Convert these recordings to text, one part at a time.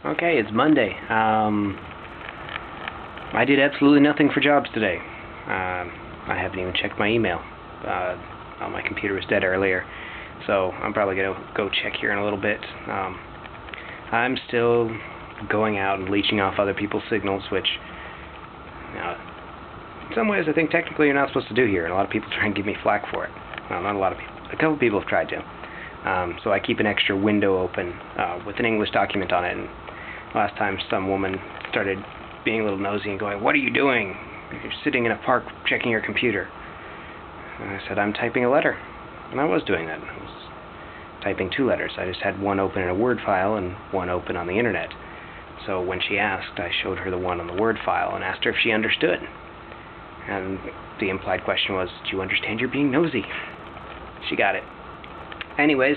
Okay, it's Monday. I did absolutely nothing for jobs today. I haven't even checked my email. My computer was dead earlier, so I'm probably going to go check here in a little bit. I'm still going out and leeching off other people's signals, which, in some ways I think technically you're not supposed to do here, and a lot of people try and give me flack for it. Well, not a lot of people. A couple people have tried to. So I keep an extra window open with an English document on it, and last time some woman started being a little nosy and going, "What are you doing? You're sitting in a park checking your computer." And I said, "I'm typing a letter." And I was doing that. I was typing 2 letters. I just had one open in a Word file and one open on the internet. So when she asked, I showed her the one on the Word file and asked her if she understood. And the implied question was, "Do you understand you're being nosy?" She got it. Anyways,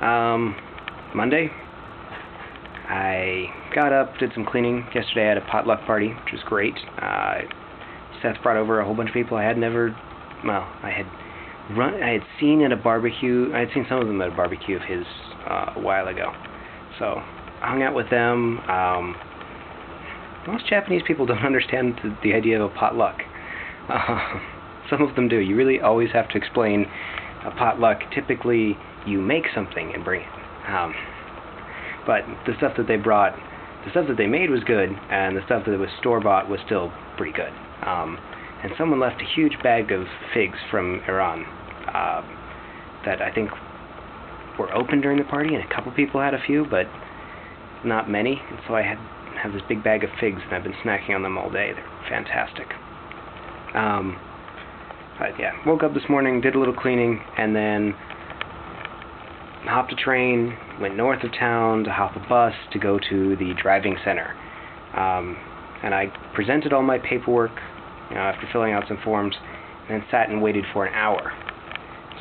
Monday, I got up, did some cleaning. Yesterday I had a potluck party, which was great. Seth brought over a whole bunch of people I had seen at a barbecue. I had seen some of them at a barbecue of his a while ago. So I hung out with them. Most Japanese people don't understand the idea of a potluck. Some of them do. You really always have to explain a potluck. Typically, you make something and bring it. But the stuff that they made was good, and the stuff that was store-bought was still pretty good. And someone left a huge bag of figs from Iran that I think were open during the party, and a couple people had a few, but not many. And so I have this big bag of figs, and I've been snacking on them all day. They're fantastic. Woke up this morning, did a little cleaning, and then hopped a train, went north of town to hop a bus to go to the driving center. And I presented all my paperwork, after filling out some forms, and then sat and waited for an hour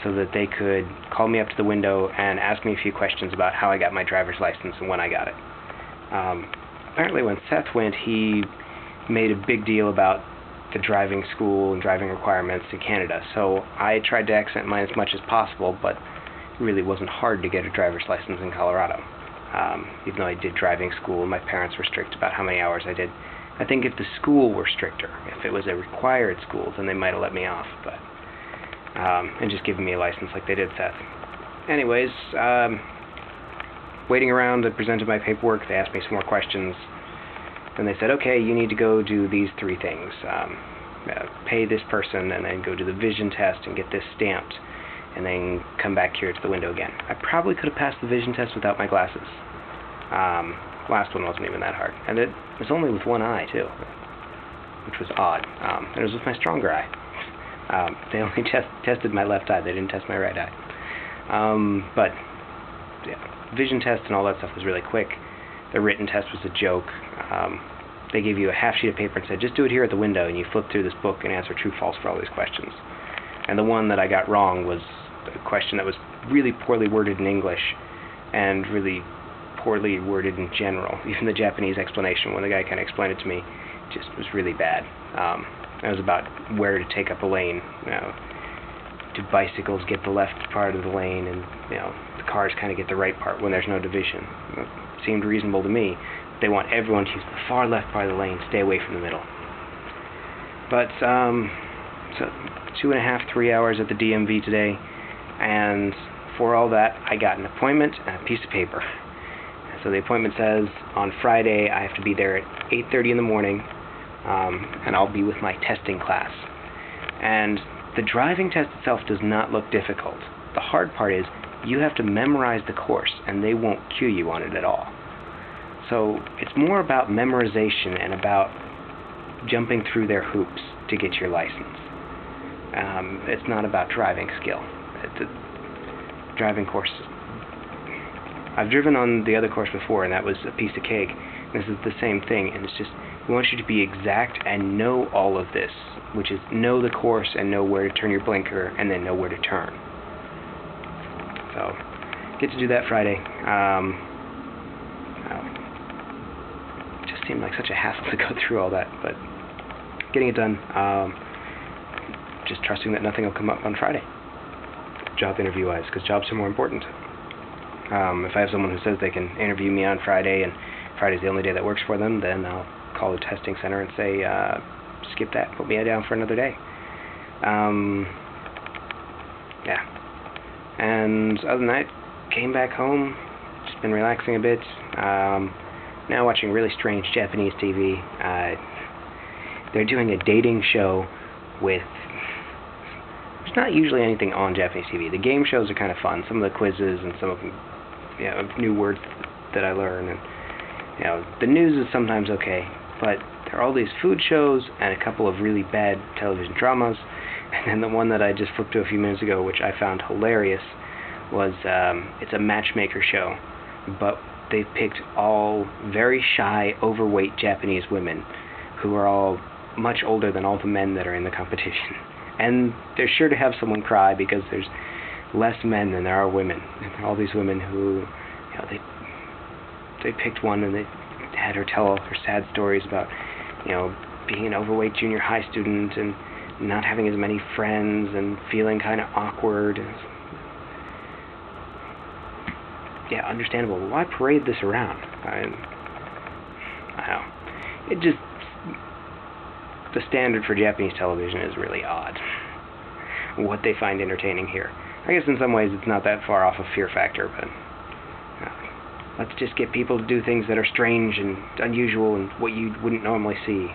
so that they could call me up to the window and ask me a few questions about how I got my driver's license and when I got it. Apparently when Seth went, he made a big deal about the driving school and driving requirements in Canada, so I tried to accent mine as much as possible, but it really wasn't hard to get a driver's license in Colorado. Even though I did driving school, my parents were strict about how many hours I did. I think if the school were stricter, if it was a required school, then they might have let me off, but and just given me a license like they did Seth. Anyways, waiting around, I presented my paperwork, they asked me some more questions, and they said, "Okay, you need to go do these 3 things. Pay this person, and then go do the vision test and get this stamped, and then come back here to the window again." I probably could have passed the vision test without my glasses. Last one wasn't even that hard. And it was only with one eye, too, which was odd. And it was with my stronger eye. They only tested my left eye. They didn't test my right eye. But, yeah, vision test and all that stuff was really quick. The written test was a joke. They gave you a half sheet of paper and said, "Just do it here at the window," and you flip through this book and answer true, false for all these questions. And the one that I got wrong was a question that was really poorly worded in English and really poorly worded in general. Even the Japanese explanation, when the guy kind of explained it to me, just was really bad. It was about where to take up a lane. Do bicycles get the left part of the lane, and the cars kind of get the right part when there's no division? It seemed reasonable to me. They want everyone to use the far left part of the lane, stay away from the middle. But so 2.5, 3 hours at the DMV today, and for all that, I got an appointment and a piece of paper. So the appointment says on Friday I have to be there at 8:30 in the morning, and I'll be with my testing class. And the driving test itself does not look difficult. The hard part is you have to memorize the course, and they won't cue you on it at all. So it's more about memorization and about jumping through their hoops to get your license. It's not about driving skill. The driving course, I've driven on the other course before, and that was a piece of cake. This is the same thing, and it's just, we want you to be exact and know all of this, which is know the course and know where to turn your blinker and then know where to turn. So, get to do that Friday. It just seemed like such a hassle to go through all that, but getting it done. Just trusting that nothing will come up on Friday, job interview-wise, because jobs are more important. If I have someone who says they can interview me on Friday and Friday's the only day that works for them, then I'll call the testing center and say, skip that, put me down for another day. Yeah. And other than that, came back home, just been relaxing a bit. Now watching really strange Japanese TV. They're doing a dating show with... There's not usually anything on Japanese TV. The game shows are kind of fun. Some of the quizzes and some of them, new words that I learn. And, the news is sometimes okay. But there are all these food shows and a couple of really bad television dramas. And then the one that I just flipped to a few minutes ago, which I found hilarious, was it's a matchmaker show. But they picked all very shy, overweight Japanese women who are all much older than all the men that are in the competition. And they're sure to have someone cry because there's less men than there are women. And there are all these women who, they picked one and they had her tell all her sad stories about, being an overweight junior high student and not having as many friends and feeling kind of awkward. Yeah, understandable. Why parade this around? I don't know. It just... The standard for Japanese television is really odd. What they find entertaining here. I guess in some ways it's not that far off of Fear Factor, but... let's just get people to do things that are strange and unusual and what you wouldn't normally see.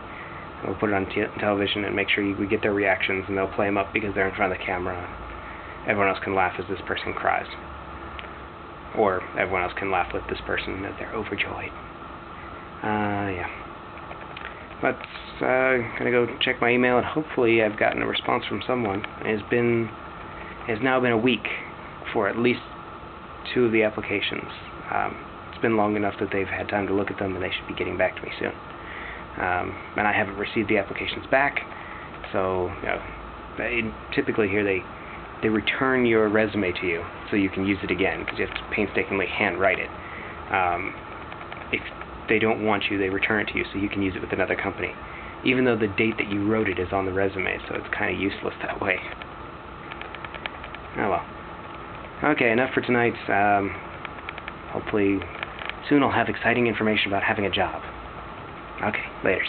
We'll put it on television and make sure we get their reactions, and they'll play them up because they're in front of the camera. Everyone else can laugh as this person cries. Or everyone else can laugh with this person as they're overjoyed. Yeah. But gonna go check my email, and hopefully I've gotten a response from someone. It has now been a week for at least 2 of the applications. It's been long enough that they've had time to look at them, and they should be getting back to me soon. And I haven't received the applications back, so typically here they return your resume to you so you can use it again, because you have to painstakingly handwrite it. If they don't want you, they return it to you so you can use it with another company, even though the date that you wrote it is on the resume, so it's kind of useless that way. Oh well. Okay, enough for tonight. Hopefully soon I'll have exciting information about having a job. Okay, laters.